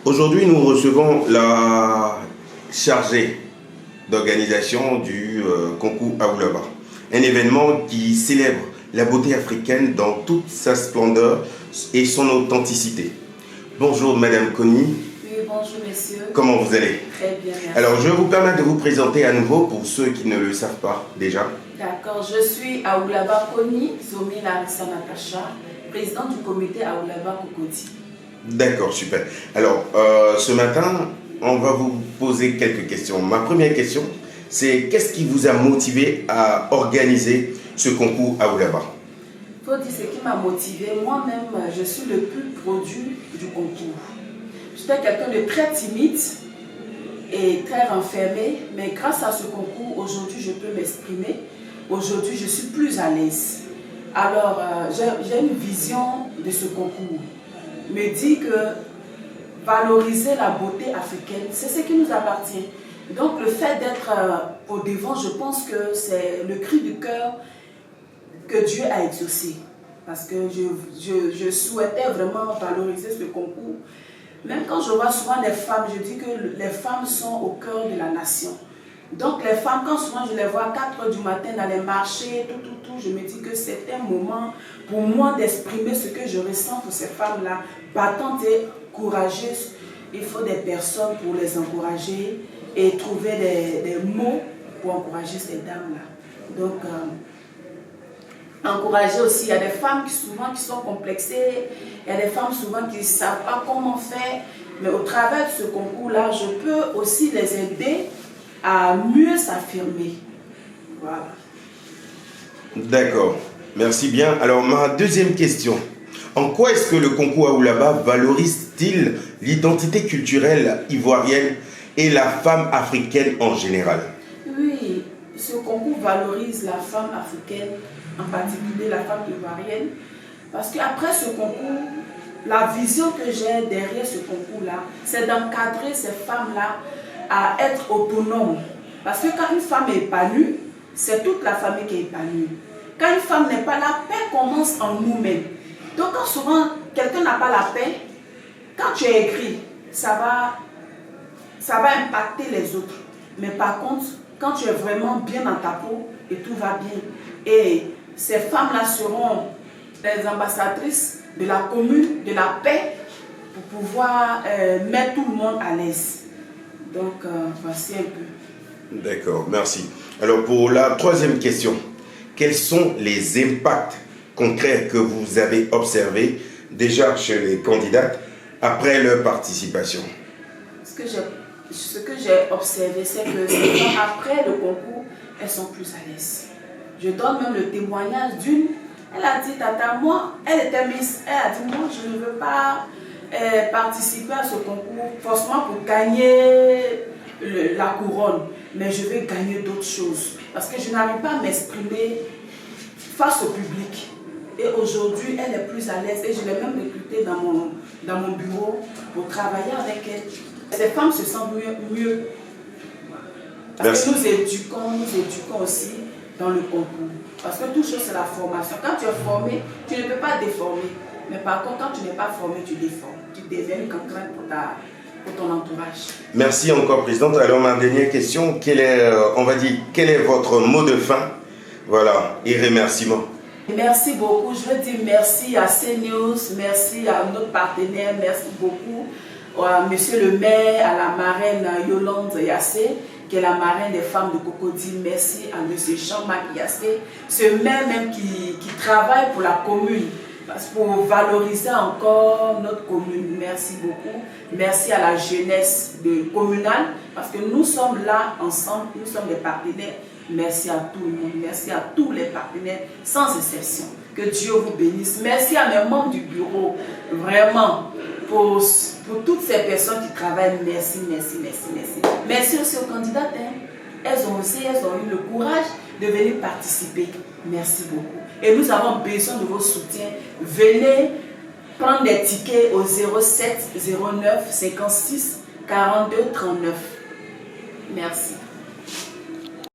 Aujourd'hui, nous recevons la chargée d'organisation du concours Aoulaba, un événement qui célèbre la beauté africaine dans toute sa splendeur et son authenticité. Bonjour Madame Kony. Oui, bonjour messieurs. Comment vous allez? Très bien, merci. Alors, je vais vous permettre de vous présenter à nouveau pour ceux qui ne le savent pas déjà. D'accord, je suis Aoulaba Kony, Zomi Larissa Natacha, présidente du comité Aoulaba Cocody. D'accord, super. Alors, ce matin, on va vous poser quelques questions. Ma première question, c'est qu'est-ce qui vous a motivé à organiser ce concours Aoulaba? Il faut dire ce qui m'a motivé. Moi-même, je suis le plus produit du concours. J'étais quelqu'un de très timide et très renfermé, mais grâce à ce concours, aujourd'hui, je peux m'exprimer. Aujourd'hui, je suis plus à l'aise. Alors, j'ai une vision de ce concours. Me dit que valoriser la beauté africaine, c'est ce qui nous appartient. Donc le fait d'être au devant, je pense que c'est le cri du cœur que Dieu a exaucé. Parce que je souhaitais vraiment valoriser ce concours. Même quand je vois souvent les femmes, je dis que les femmes sont au cœur de la nation. Donc les femmes, quand souvent je les vois à 4 h du matin dans les marchés, je me dis que c'est un moment pour moi d'exprimer ce que je ressens pour ces femmes-là, battantes et courageuses. Il faut des personnes pour les encourager et trouver des mots pour encourager ces dames-là. Donc, encourager aussi, il y a des femmes qui sont complexées, il y a des femmes souvent qui ne savent pas comment faire, mais au travers de ce concours-là, je peux aussi les aider à mieux s'affirmer. Voilà. D'accord, merci bien. Alors ma deuxième question, en quoi est-ce que le concours Aoulaba valorise-t-il l'identité culturelle ivoirienne et la femme africaine en général? Oui, ce concours valorise la femme africaine, en particulier la femme ivoirienne, parce qu'après ce concours, la vision que j'ai derrière ce concours-là, c'est d'encadrer ces femmes-là à être autonomes. Parce que quand une femme est épanouie, c'est toute la famille qui est épanouie. Quand une femme n'est pas, la paix commence en nous-mêmes. Donc quand souvent quelqu'un n'a pas la paix, quand tu es aigri, ça va impacter les autres. Mais par contre, quand tu es vraiment bien dans ta peau et tout va bien, et ces femmes-là seront les ambassadrices de la commune, de la paix, pour pouvoir mettre tout le monde à l'aise. Donc voici un peu. D'accord, merci. Alors pour la troisième question, quels sont les impacts concrets que vous avez observés déjà chez les candidates après leur participation? Ce que j'ai observé, c'est que après le concours, elles sont plus à l'aise. Je donne même le témoignage d'une. Elle a dit, Tata, moi, elle était Miss, elle a dit, moi, je ne veux pas participer à ce concours, forcément pour gagner la couronne, mais je vais gagner d'autres choses. Parce que je n'arrive pas à m'exprimer face au public. Et aujourd'hui, elle est plus à l'aise et je l'ai même recrutée dans mon bureau pour travailler avec elle. Ces femmes se sentent mieux. Parce Merci. que nous éduquons aussi dans le concours. Parce que toute chose, c'est la formation. Quand tu es formé, tu ne peux pas déformer. Mais par contre, quand tu n'es pas formé, tu déformes. Tu deviens une cancrène pour ton entourage. Merci encore, Présidente. Alors, ma dernière question, quel est votre mot de fin? Voilà, et remerciement. Merci beaucoup. Je veux dire merci à CNews, merci à notre partenaire, merci beaucoup à Monsieur le maire, à la marraine Yolande Yassé, qui est la marraine des femmes de Cocody. Merci à Monsieur Jean-Marc Yassé, ce maire même qui travaille pour la commune, pour valoriser encore notre commune. Merci beaucoup. Merci à la jeunesse communale, parce que nous sommes là ensemble, nous sommes des partenaires. Merci à tout le monde, merci à tous les partenaires, sans exception. Que Dieu vous bénisse. Merci à mes membres du bureau, vraiment, pour toutes ces personnes qui travaillent. Merci, merci, merci, merci. Merci aussi aux candidates. Elles ont eu le courage de venir participer. Merci beaucoup. Et nous avons besoin de vos soutiens. Venez prendre des tickets au 07 09 56 42 39. Merci.